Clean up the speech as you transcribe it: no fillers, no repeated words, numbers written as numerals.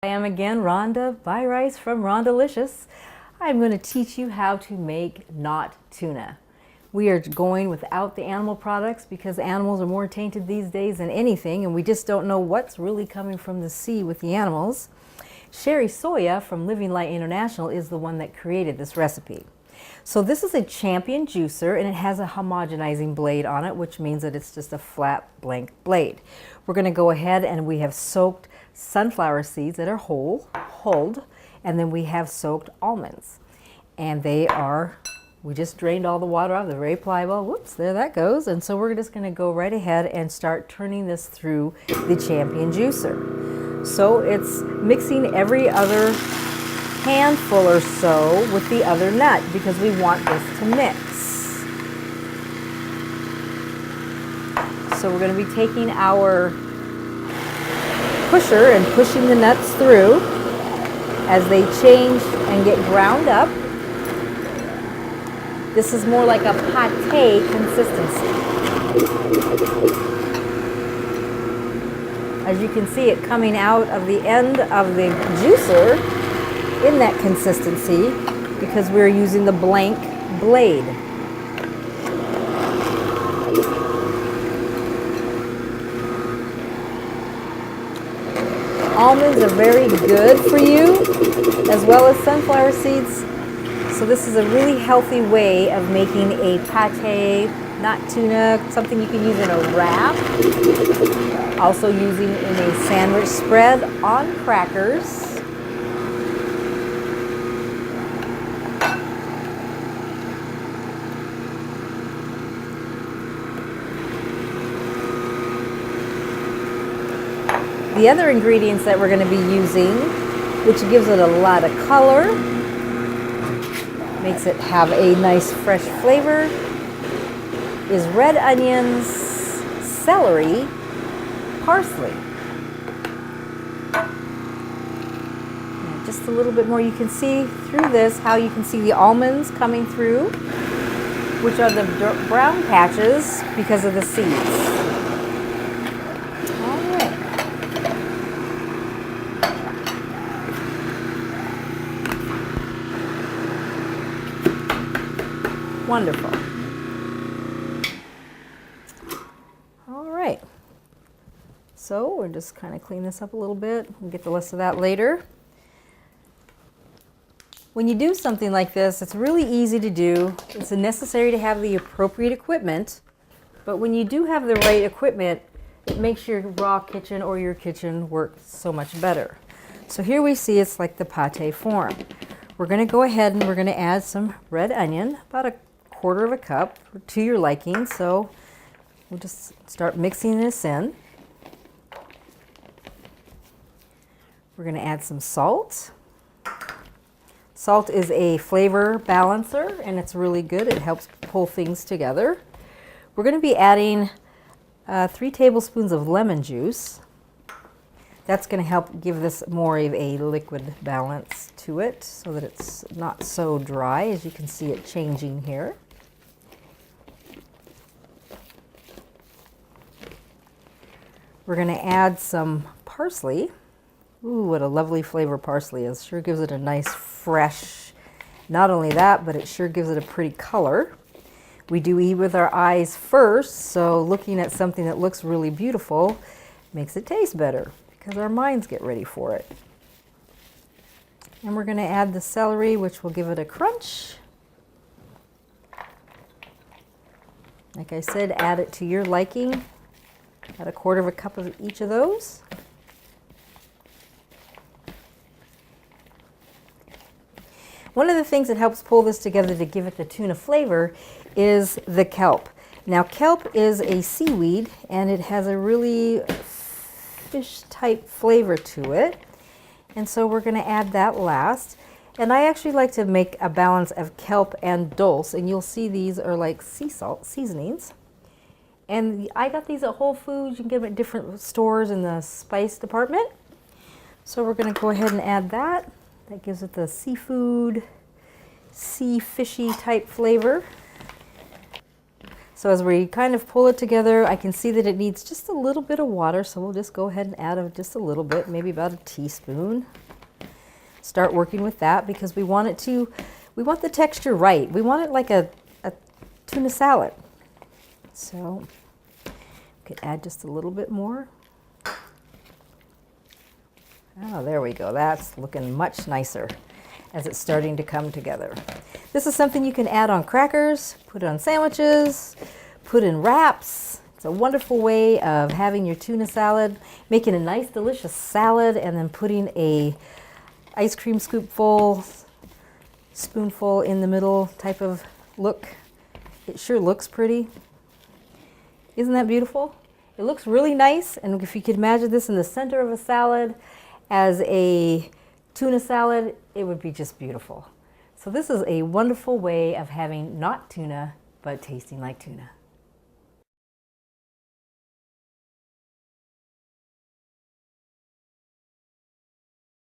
I am again Rhonda by Rice from Rawndalicious. I'm going to teach you how to make not tuna. We are going without the animal products because animals are more tainted these days than anything, and we just don't know what's really coming from the sea with the animals. Sherry Soya from Living Light International is the one that created this recipe. So this is a champion juicer, and it has a homogenizing blade on it, which means that it's just a flat blank blade. We're going to go ahead and we have soaked sunflower seeds that are hulled, and then we have soaked almonds. And we just drained all the water off. They're very pliable. Whoops, there that goes. And so we're just going to go right ahead and start turning this through the champion juicer. So it's mixing every other handful or so with the other nut because we want this to mix. So we're going to be taking our pusher and pushing the nuts through as they change and get ground up. This is more like a pâté consistency. As you can see it coming out of the end of the juicer in that consistency because we're using the blank blade. Almonds are very good for you, as well as sunflower seeds. So this is a really healthy way of making a pâté, not tuna, something you can use in a wrap. Also using in a sandwich spread on crackers. The other ingredients that we're going to be using, which gives it a lot of color, makes it have a nice fresh flavor, is red onions, celery, parsley. And just a little bit more, you can see through this how you can see the almonds coming through, which are the brown patches because of the seeds. Wonderful. All right. So we're just kind of clean this up a little bit. We'll get the rest of that later. When you do something like this, it's really easy to do. It's necessary to have the appropriate equipment, but when you do have the right equipment, it makes your raw kitchen or your kitchen work so much better. So here we see it's like the pâté form. We're going to go ahead and we're going to add some red onion, about a quarter of a cup to your liking. So we'll just start mixing this in. We're going to add some salt. Salt is a flavor balancer and it's really good. It helps pull things together. We're going to be adding 3 tablespoons of lemon juice. That's going to help give this more of a liquid balance to it so that it's not so dry, as you can see it changing here. We're going to add some parsley. Ooh, what a lovely flavor parsley is. Sure gives it a nice fresh, not only that, but it sure gives it a pretty color. We do eat with our eyes first, so looking at something that looks really beautiful makes it taste better because our minds get ready for it. And we're going to add the celery, which will give it a crunch. Like I said, add it to your liking. Add a quarter of a cup of each of those. One of the things that helps pull this together to give it the tuna flavor is the kelp. Now kelp is a seaweed and it has a really fish type flavor to it. And so we're going to add that last. And I actually like to make a balance of kelp and dulse, and you'll see these are like sea salt seasonings. And I got these at Whole Foods. You can get them at different stores in the spice department. So we're going to go ahead and add that. That gives it the seafood, sea fishy type flavor. So as we kind of pull it together, I can see that it needs just a little bit of water, so we'll just go ahead and add just a little bit, maybe about a teaspoon. Start working with that because we want the texture right. We want it like a tuna salad. So we could add just a little bit more. Oh, there we go. That's looking much nicer as it's starting to come together. This is something you can add on crackers, put it on sandwiches, put in wraps. It's a wonderful way of having your tuna salad, making a nice, delicious salad, and then putting a ice cream spoonful in the middle type of look. It sure looks pretty. Isn't that beautiful? It looks really nice, and if you could imagine this in the center of a salad as a tuna salad, it would be just beautiful. So this is a wonderful way of having not tuna, but tasting like tuna.